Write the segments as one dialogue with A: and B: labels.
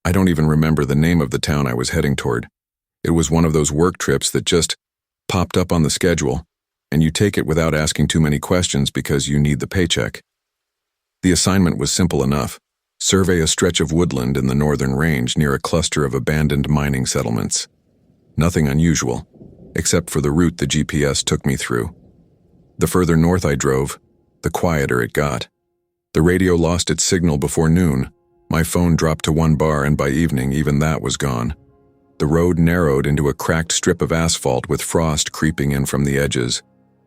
A: I don't even remember the name of the town I was heading toward. It was one of those work trips that just popped up on the schedule, and you take it without asking too many questions because you need the paycheck. The assignment was simple enough. Survey a stretch of woodland in the northern range near a cluster of abandoned mining settlements. Nothing unusual, except for the route the GPS took me through. The further north I drove, the quieter it got. The radio lost its signal before noon. My phone dropped to 1 bar, and by evening even that was gone. The road narrowed into a cracked strip of asphalt with frost creeping in from the edges.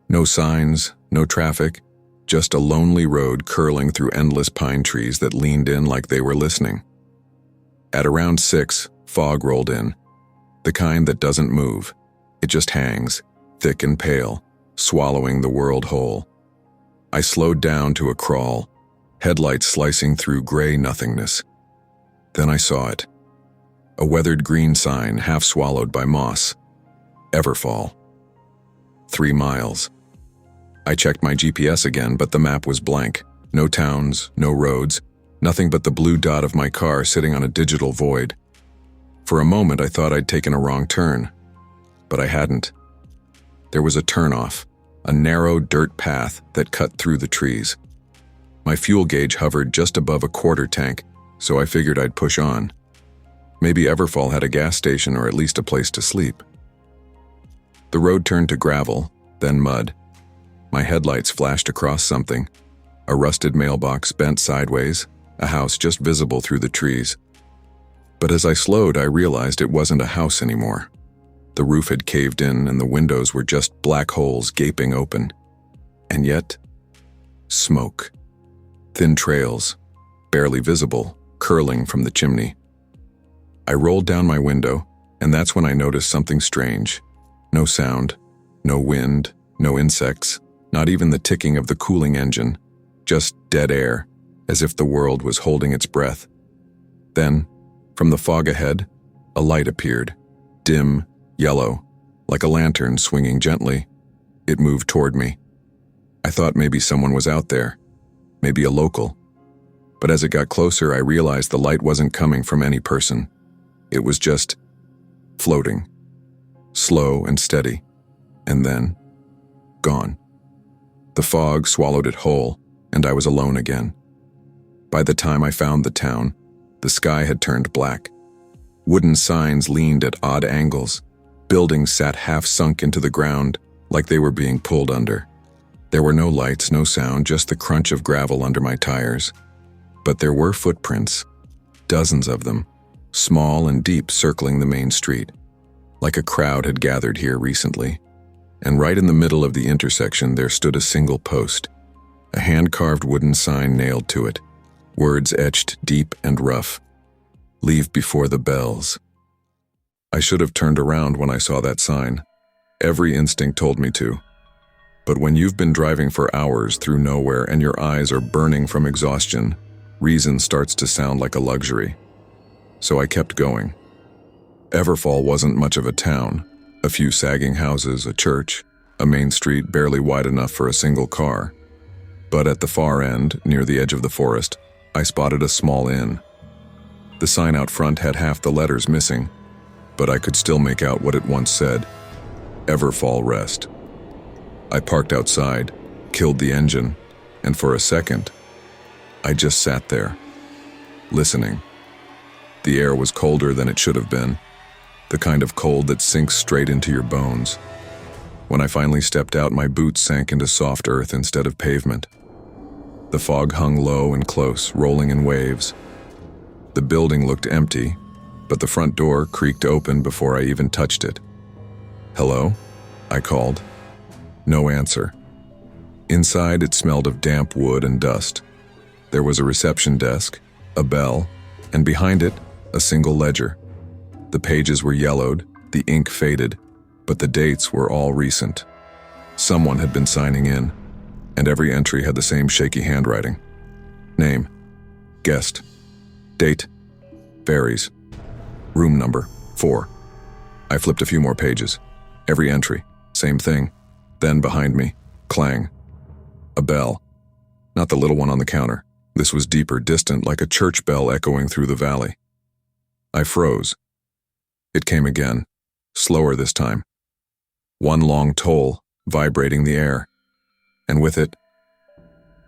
A: No signs, no traffic, just a lonely road curling through endless pine trees that leaned in like they were listening. At around 6, fog rolled in. The kind that doesn't move. It just hangs, thick and pale, swallowing the world whole. I slowed down to a crawl, headlights slicing through gray nothingness. Then I saw it. A weathered green sign half swallowed by moss. Everfall. 3 miles. I checked my GPS again, but the map was blank. No towns, no roads, nothing but the blue dot of my car sitting on a digital void. For a moment I thought I'd taken a wrong turn, but I hadn't. There was a turnoff, a narrow dirt path that cut through the trees. My fuel gauge hovered just above a quarter tank, so I figured I'd push on. Maybe Everfall had a gas station or at least a place to sleep. The road turned to gravel, then mud. My headlights flashed across something. A rusted mailbox bent sideways, a house just visible through the trees. But as I slowed, I realized it wasn't a house anymore. The roof had caved in and the windows were just black holes gaping open. And yet, smoke. Thin trails, barely visible, curling from the chimney. I rolled down my window, and that's when I noticed something strange. No sound, no wind, no insects, not even the ticking of the cooling engine, just dead air, as if the world was holding its breath. Then, from the fog ahead, a light appeared, dim, yellow, like a lantern swinging gently. It moved toward me. I thought maybe someone was out there, maybe a local. But as it got closer, I realized the light wasn't coming from any person. It was just floating, slow and steady, and then gone. The fog swallowed it whole, and I was alone again. By the time I found the town, the sky had turned black. Wooden signs leaned at odd angles. Buildings sat half sunk into the ground, like they were being pulled under. There were no lights, no sound, just the crunch of gravel under my tires. But there were footprints, dozens of them, small and deep, circling the main street, like a crowd had gathered here recently. And right in the middle of the intersection there stood a single post, a hand-carved wooden sign nailed to it, words etched deep and rough. "Leave before the bells." I should have turned around when I saw that sign. Every instinct told me to. But when you've been driving for hours through nowhere and your eyes are burning from exhaustion, reason starts to sound like a luxury. So I kept going. Everfall wasn't much of a town. A few sagging houses, a church, a main street barely wide enough for a single car. But at the far end, near the edge of the forest, I spotted a small inn. The sign out front had half the letters missing, but I could still make out what it once said: Everfall Rest. I parked outside, killed the engine, and for a second, I just sat there, listening. The air was colder than it should have been, the kind of cold that sinks straight into your bones. When I finally stepped out, my boots sank into soft earth instead of pavement. The fog hung low and close, rolling in waves. The building looked empty, but the front door creaked open before I even touched it. "Hello?" I called. No answer. Inside, it smelled of damp wood and dust. There was a reception desk, a bell, and behind it, a single ledger. The pages were yellowed, the ink faded, but the dates were all recent. Someone had been signing in, and every entry had the same shaky handwriting. Name, guest, date, varies. Room number, 4. I flipped a few more pages. Every entry, same thing. Then behind me, clang. A bell. Not the little one on the counter. This was deeper, distant, like a church bell echoing through the valley. I froze. It came again, slower this time. One long toll, vibrating the air. And with it,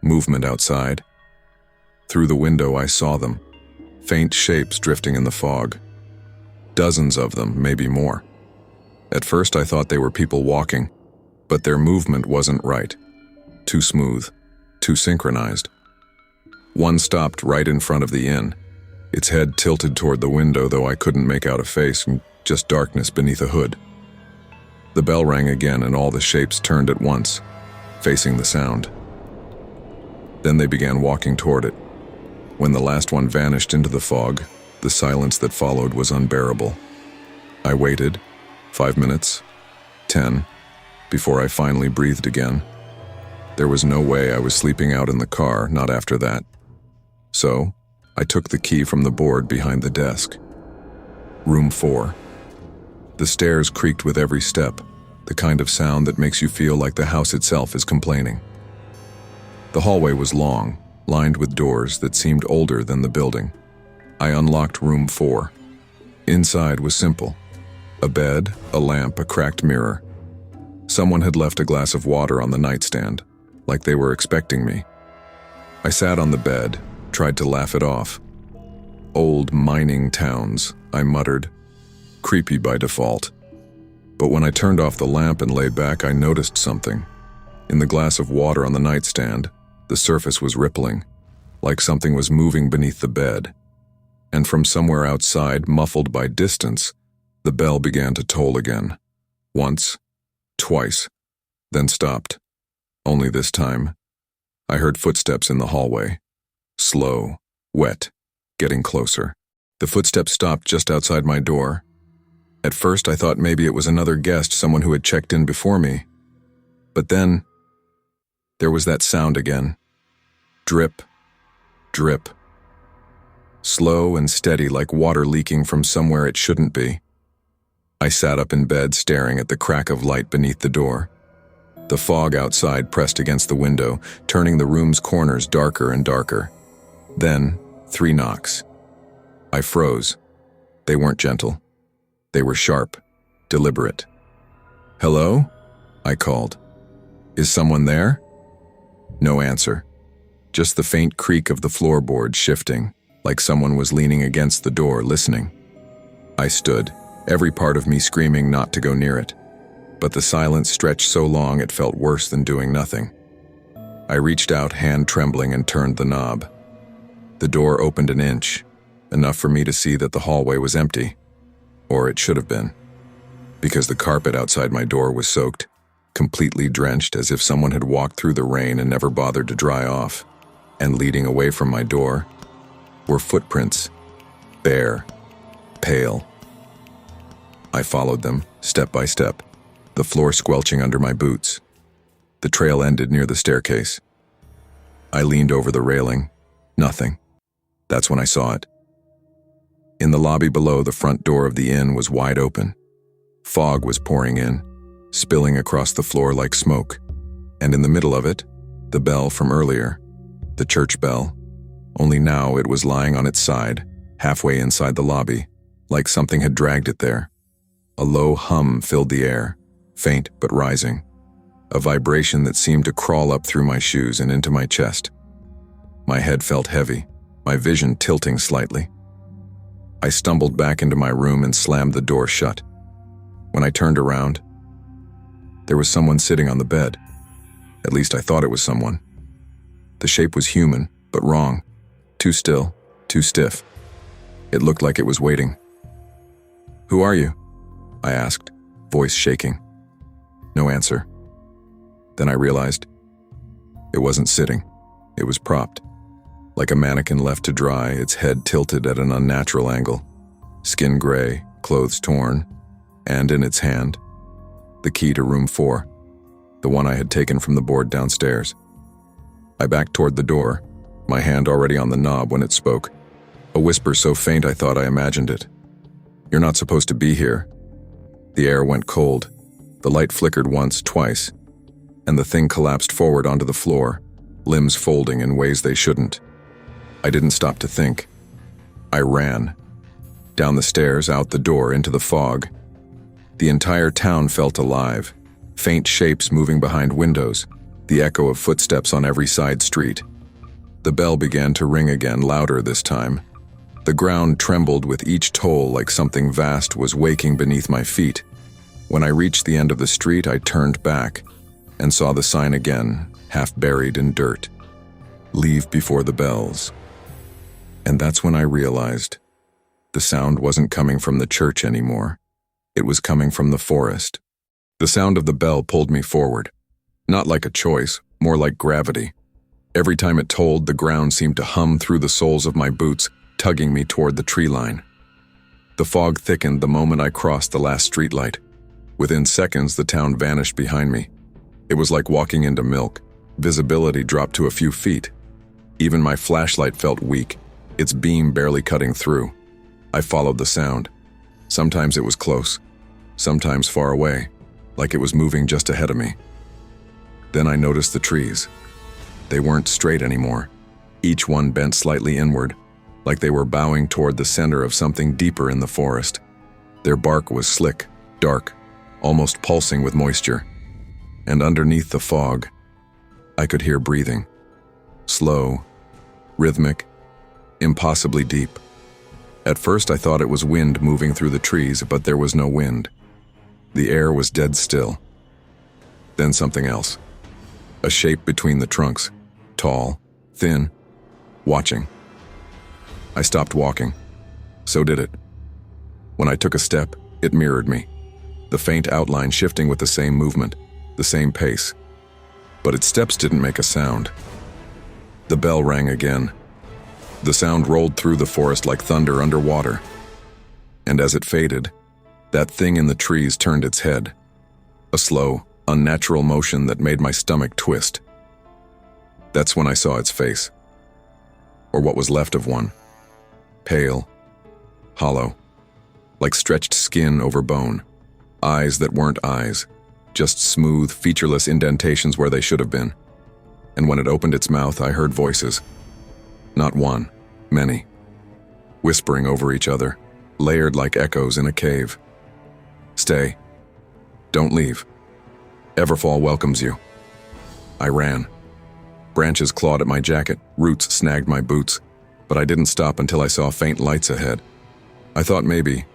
A: movement outside. Through the window I saw them, faint shapes drifting in the fog. Dozens of them, maybe more. At first I thought they were people walking, but their movement wasn't right. Too smooth, too synchronized. One stopped right in front of the inn, its head tilted toward the window, though I couldn't make out a face, just darkness beneath a hood. The bell rang again and all the shapes turned at once, facing the sound. Then they began walking toward it. When the last one vanished into the fog, the silence that followed was unbearable. I waited, 5 minutes, 10, before I finally breathed again. There was no way I was sleeping out in the car, not after that. So, I took the key from the board behind the desk. Room 4. The stairs creaked with every step, the kind of sound that makes you feel like the house itself is complaining. The hallway was long, lined with doors that seemed older than the building. I unlocked room 4. Inside was simple. A bed, a lamp, a cracked mirror. Someone had left a glass of water on the nightstand, like they were expecting me. I sat on the bed, tried to laugh it off. Old mining towns, I muttered. Creepy by default. But when I turned off the lamp and lay back, I noticed something. In the glass of water on the nightstand, the surface was rippling, like something was moving beneath the bed. And from somewhere outside, muffled by distance, the bell began to toll again. Once, twice, then stopped. Only this time, I heard footsteps in the hallway. Slow, wet, getting closer. The footsteps stopped just outside my door. At first, I thought maybe it was another guest, someone who had checked in before me. But then, there was that sound again. Drip, drip. Slow and steady, like water leaking from somewhere it shouldn't be. I sat up in bed, staring at the crack of light beneath the door. The fog outside pressed against the window, turning the room's corners darker and darker. Then, 3 knocks. I froze. They weren't gentle. They were sharp, deliberate. "Hello?" I called. "Is someone there?" No answer. Just the faint creak of the floorboards shifting, like someone was leaning against the door, listening. I stood, every part of me screaming not to go near it. But the silence stretched so long it felt worse than doing nothing. I reached out, hand trembling, and turned the knob. The door opened an inch, enough for me to see that the hallway was empty. Or it should have been. Because the carpet outside my door was soaked, completely drenched, as if someone had walked through the rain and never bothered to dry off. And leading away from my door were footprints, bare, pale. I followed them, step by step, the floor squelching under my boots. The trail ended near the staircase. I leaned over the railing. Nothing. That's when I saw it. In the lobby below, the front door of the inn was wide open. Fog was pouring in, spilling across the floor like smoke. And in the middle of it, the bell from earlier, the church bell. Only now it was lying on its side, halfway inside the lobby, like something had dragged it there. A low hum filled the air, faint but rising. A vibration that seemed to crawl up through my shoes and into my chest. My head felt heavy, my vision tilting slightly. I stumbled back into my room and slammed the door shut. When I turned around, there was someone sitting on the bed. At least I thought it was someone. The shape was human, but wrong. Too still, too stiff. It looked like it was waiting. "Who are you?" I asked, voice shaking. No answer. Then I realized it wasn't sitting. It was propped. Like a mannequin left to dry, its head tilted at an unnatural angle. Skin gray, clothes torn, and in its hand, the key to room 4, the one I had taken from the board downstairs. I backed toward the door, my hand already on the knob when it spoke. A whisper so faint I thought I imagined it. "You're not supposed to be here." The air went cold. The light flickered once, twice, and the thing collapsed forward onto the floor, limbs folding in ways they shouldn't. I didn't stop to think. I ran. down the stairs, out the door, into the fog. The entire town felt alive, faint shapes moving behind windows, the echo of footsteps on every side street. The bell began to ring again, louder this time. The ground trembled with each toll like something vast was waking beneath my feet. When I reached the end of the street, I turned back and saw the sign again, half buried in dirt. Leave before the bells. And that's when I realized the sound wasn't coming from the church anymore. It was coming from the forest. The sound of the bell pulled me forward. Not like a choice, more like gravity. Every time it tolled, the ground seemed to hum through the soles of my boots, tugging me toward the tree line. The fog thickened the moment I crossed the last streetlight. Within seconds, the town vanished behind me. It was like walking into milk. Visibility dropped to a few feet. Even my flashlight felt weak, its beam barely cutting through. I followed the sound. Sometimes it was close, sometimes far away, like it was moving just ahead of me. Then I noticed the trees. They weren't straight anymore. Each one bent slightly inward, like they were bowing toward the center of something deeper in the forest. Their bark was slick, dark, almost pulsing with moisture. And underneath the fog, I could hear breathing. Slow, rhythmic, impossibly deep. At first I thought it was wind moving through the trees, but there was no wind. The air was dead still. Then something else. A shape between the trunks, tall, thin, watching. I stopped walking. So did it. When I took a step, it mirrored me. The faint outline shifting with the same movement, the same pace. But its steps didn't make a sound. The bell rang again. The sound rolled through the forest like thunder underwater. And as it faded, that thing in the trees turned its head. A slow, unnatural motion that made my stomach twist. That's when I saw its face. Or what was left of one. Pale, hollow, like stretched skin over bone. Eyes that weren't eyes, just smooth, featureless indentations where they should have been. And when it opened its mouth, I heard voices. Not one, many. Whispering over each other, layered like echoes in a cave. Stay. Don't leave. Everfall welcomes you. I ran. Branches clawed at my jacket, roots snagged my boots, but I didn't stop until I saw faint lights ahead. I thought maybe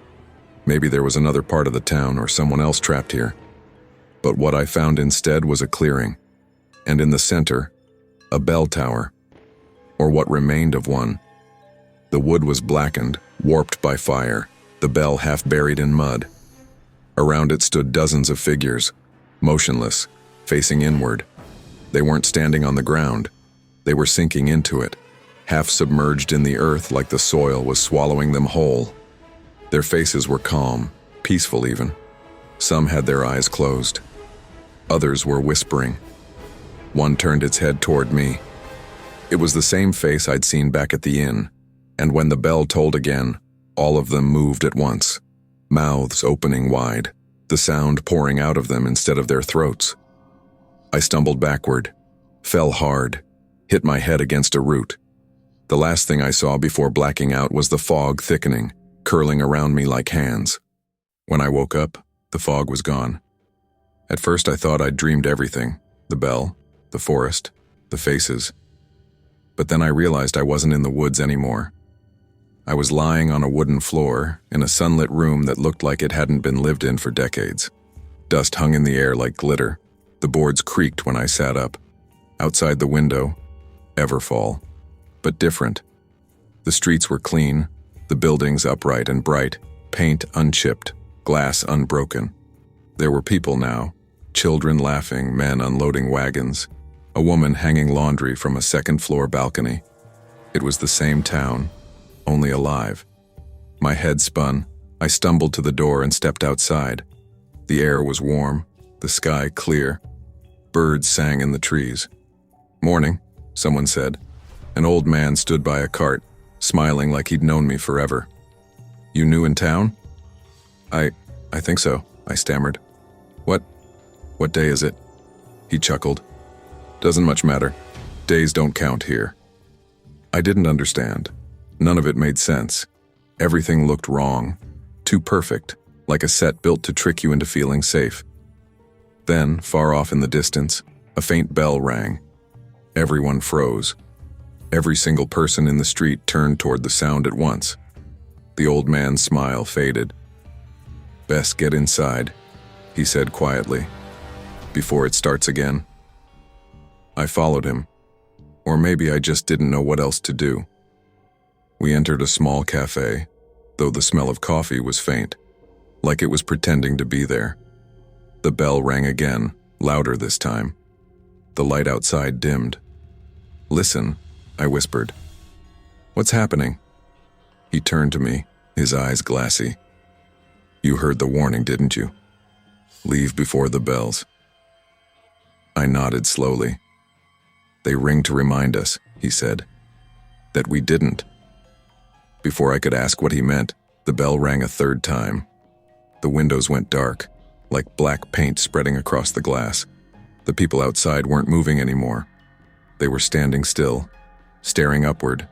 A: there was another part of the town or someone else trapped here. But what I found instead was a clearing, and in the center, a bell tower, or what remained of one. The wood was blackened, warped by fire, the bell half buried in mud. Around it stood dozens of figures, motionless, facing inward. They weren't standing on the ground. They were sinking into it, half submerged in the earth like the soil was swallowing them whole. Their faces were calm, peaceful even. Some had their eyes closed. Others were whispering. One turned its head toward me. It was the same face I'd seen back at the inn, and when the bell tolled again, all of them moved at once, mouths opening wide, the sound pouring out of them instead of their throats. I stumbled backward, fell hard, hit my head against a root. The last thing I saw before blacking out was the fog thickening, curling around me like hands. When I woke up, the fog was gone. At first I thought I'd dreamed everything, the bell, the forest, the faces. But then I realized I wasn't in the woods anymore. I was lying on a wooden floor in a sunlit room that looked like it hadn't been lived in for decades. Dust hung in the air like glitter. The boards creaked when I sat up. Outside the window, Everfall, but different. The streets were clean, the buildings upright and bright, paint unchipped, glass unbroken. There were people now, children laughing, men unloading wagons, a woman hanging laundry from a second-floor balcony. It was the same town, only alive. My head spun. I stumbled to the door and stepped outside. The air was warm, the sky clear. Birds sang in the trees. "Morning," someone said. An old man stood by a cart, smiling like he'd known me forever. "You new in town?" I think so," I stammered. What day is it?" He chuckled. "Doesn't much matter. Days don't count here." I didn't understand. None of it made sense. Everything looked wrong, too perfect, like a set built to trick you into feeling safe. Then, far off in the distance, a faint bell rang. Everyone froze. Every single person in the street turned toward the sound at once. The old man's smile faded. "Best get inside," he said quietly, "before it starts again." I followed him, or maybe I just didn't know what else to do. We entered a small cafe, though the smell of coffee was faint, like it was pretending to be there. The bell rang again, louder this time. The light outside dimmed. "Listen," I whispered. "What's happening?" He turned to me, his eyes glassy. "You heard the warning, didn't you? Leave before the bells." I nodded slowly. "They ring to remind us," he said, "that we didn't." Before I could ask what he meant, the bell rang a third time. The windows went dark, like black paint spreading across the glass. The people outside weren't moving anymore. They were standing still, staring upward.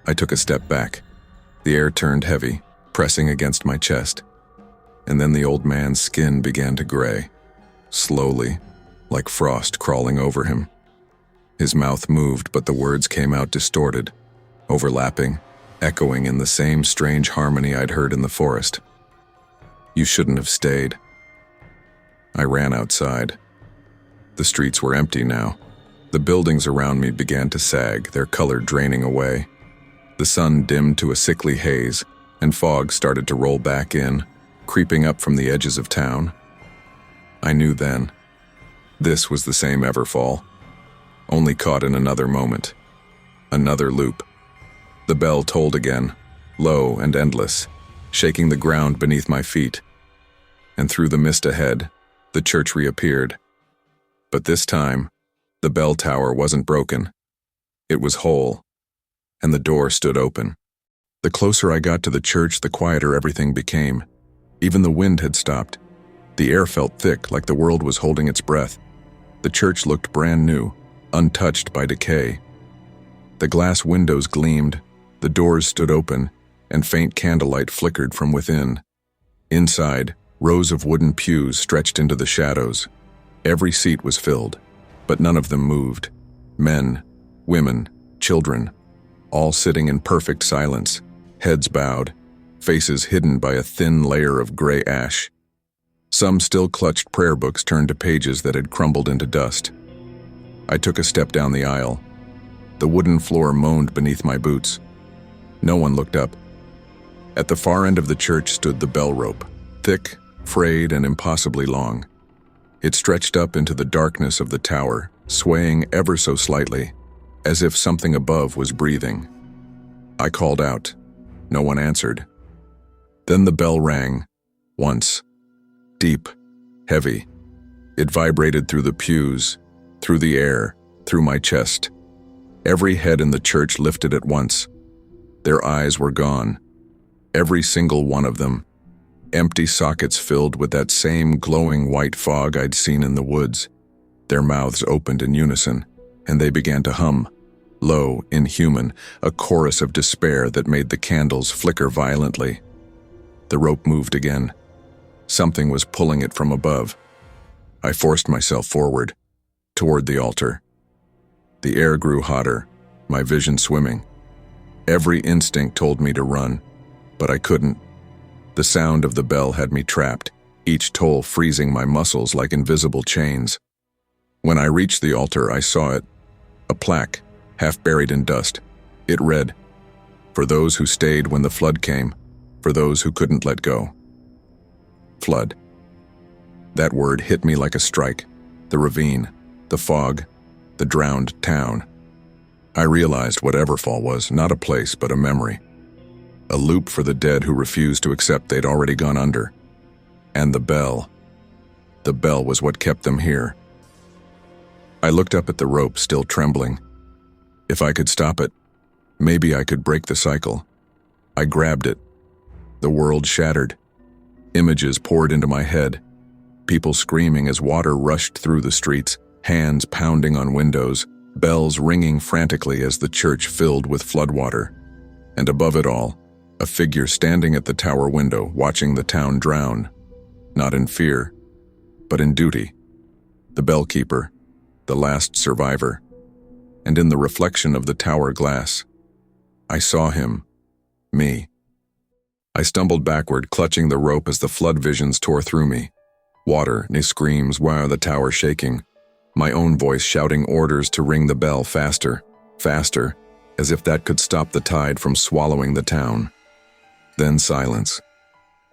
A: I took a step back. The air turned heavy, pressing against my chest. And then the old man's skin began to gray, slowly, like frost crawling over him. His mouth moved, but the words came out distorted, overlapping, echoing in the same strange harmony I'd heard in the forest. "You shouldn't have stayed." I ran outside. The streets were empty now. The buildings around me began to sag, their color draining away. The sun dimmed to a sickly haze, and fog started to roll back in, creeping up from the edges of town. I knew then. This was the same Everfall, only caught in another moment. Another loop. The bell tolled again, low and endless, shaking the ground beneath my feet. And through the mist ahead, the church reappeared. But this time, the bell tower wasn't broken. It was whole, and the door stood open. The closer I got to the church, the quieter everything became. Even the wind had stopped. The air felt thick, like the world was holding its breath. The church looked brand new, untouched by decay. The glass windows gleamed, the doors stood open, and faint candlelight flickered from within. Inside, rows of wooden pews stretched into the shadows. Every seat was filled, but none of them moved. Men, women, children, all sitting in perfect silence, heads bowed, faces hidden by a thin layer of gray ash. Some still clutched prayer books turned to pages that had crumbled into dust. I took a step down the aisle. The wooden floor moaned beneath my boots. No one looked up. At the far end of the church stood the bell rope, thick, frayed, and impossibly long. It stretched up into the darkness of the tower, swaying ever so slightly, as if something above was breathing. I called out. No one answered. Then the bell rang, once. Deep, heavy. It vibrated through the pews, through the air, through my chest. Every head in the church lifted at once. Their eyes were gone. Every single one of them. Empty sockets filled with that same glowing white fog I'd seen in the woods. Their mouths opened in unison, and they began to hum, low, inhuman, a chorus of despair that made the candles flicker violently. The rope moved again. Something was pulling it from above. I forced myself forward, toward the altar. The air grew hotter, my vision swimming. Every instinct told me to run, but I couldn't. The sound of the bell had me trapped, each toll freezing my muscles like invisible chains. When I reached the altar, I saw it, a plaque, half buried in dust. It read, "For those who stayed when the flood came, for those who couldn't let go." Flood. That word hit me like a strike. The ravine, the fog, the drowned town. I realized what Everfall was, not a place, but a memory. A loop for the dead who refused to accept they'd already gone under. And the bell. The bell was what kept them here. I looked up at the rope, still trembling. If I could stop it, maybe I could break the cycle. I grabbed it. The world shattered. Images poured into my head. People screaming as water rushed through the streets, hands pounding on windows, bells ringing frantically as the church filled with floodwater. And above it all, A figure standing at the tower window, watching the town drown, not in fear, but in duty. The bellkeeper, the last survivor, and in the reflection of the tower glass, I saw him, me. I stumbled backward, clutching the rope as the flood visions tore through me. Water, ne screams, while the tower shaking. My own voice shouting orders to ring the bell faster, faster, as if that could stop the tide from swallowing the town. Then silence,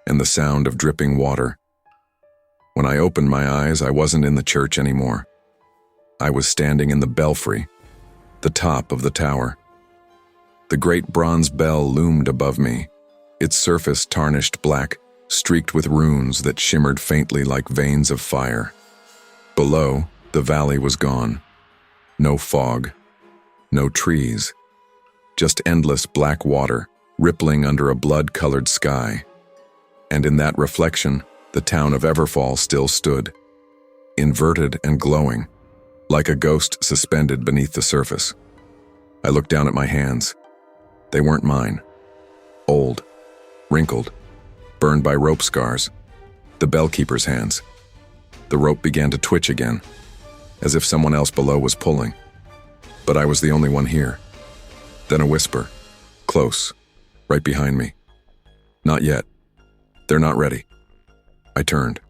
A: and the sound of dripping water. When I opened my eyes, I wasn't in the church anymore. I was standing in the belfry, the top of the tower. The great bronze bell loomed above me, its surface tarnished black, streaked with runes that shimmered faintly like veins of fire. Below, the valley was gone. No fog, no trees, just endless black water rippling under a blood-colored sky. And in that reflection, the town of Everfall still stood, inverted and glowing, like a ghost suspended beneath the surface. I looked down at my hands. They weren't mine. Old, wrinkled, burned by rope scars. The bellkeeper's hands. The rope began to twitch again, as if someone else below was pulling. But I was the only one here. Then a whisper, close, right behind me. Not yet. They're not ready. I turned,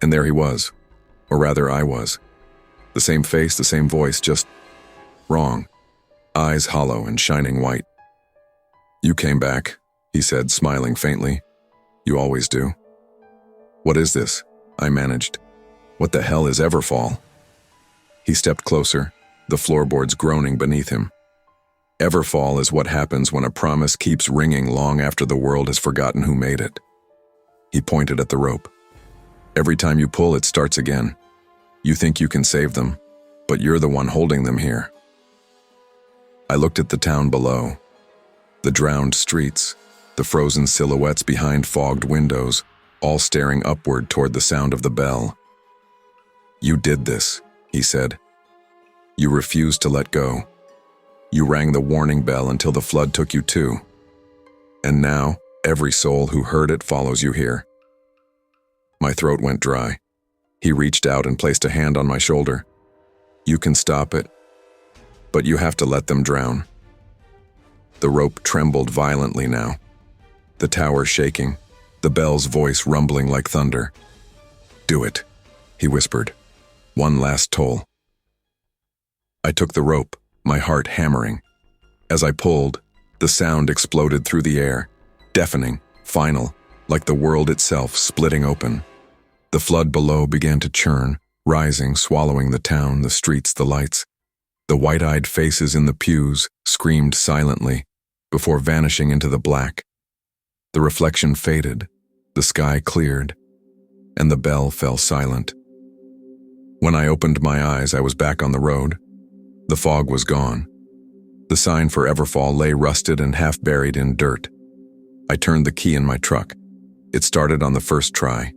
A: and there he was, or rather I was. The same face, the same voice, just wrong. Eyes hollow and shining white. You came back, he said, smiling faintly. You always do. What is this? I managed. What the hell is Everfall? He stepped closer, the floorboards groaning beneath him. Everfall is what happens when a promise keeps ringing long after the world has forgotten who made it. He pointed at the rope. Every time you pull, it starts again. You think you can save them, but you're the one holding them here. I looked at the town below. The drowned streets, the frozen silhouettes behind fogged windows, all staring upward toward the sound of the bell. You did this, he said. You refused to let go. You rang the warning bell until the flood took you too. And now, every soul who heard it follows you here. My throat went dry. He reached out and placed a hand on my shoulder. You can stop it, but you have to let them drown. The rope trembled violently now, the tower shaking, the bell's voice rumbling like thunder. Do it, he whispered. One last toll. I took the rope, my heart hammering. As I pulled, the sound exploded through the air, deafening, final, like the world itself splitting open. The flood below began to churn, rising, swallowing the town, the streets, the lights. The white-eyed faces in the pews screamed silently before vanishing into the black. The reflection faded, the sky cleared, and the bell fell silent. When I opened my eyes, I was back on the road. The fog was gone. The sign for Everfall lay rusted and half buried in dirt. I turned the key in my truck. It started on the first try.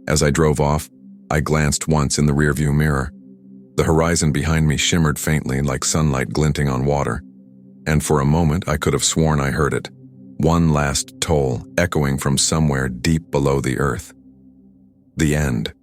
A: As I drove off, I glanced once in the rearview mirror. The horizon behind me shimmered faintly like sunlight glinting on water, and for a moment I could have sworn I heard it. One last toll echoing from somewhere deep below the earth. The end.